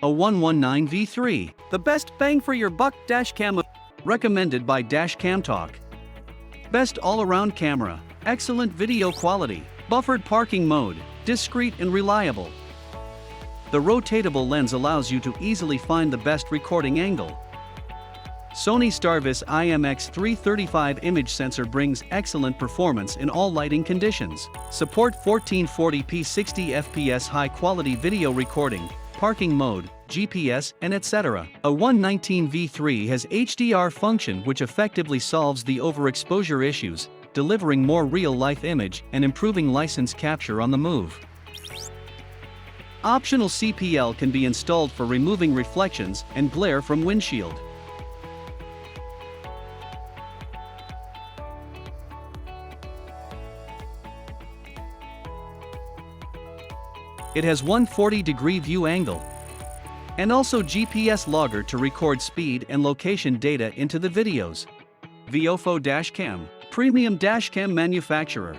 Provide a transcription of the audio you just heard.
A119 V3, the best bang for your buck dash cam. Recommended by Dash Cam Talk. Best all-around camera, excellent video quality, buffered parking mode, discreet and reliable. The rotatable lens allows you to easily find the best recording angle. Sony STARVIS IMX335 image sensor brings excellent performance in all lighting conditions. Support 1440p 60 fps high-quality video recording, parking mode, GPS, and etc. A119 V3 has HDR function which effectively solves the overexposure issues, delivering more real-life image and improving license capture on the move. Optional CPL can be installed for removing reflections and glare from windshield. It has 140-degree view angle and also GPS logger to record speed and location data into the videos. VIOFO Dashcam, premium dashcam manufacturer.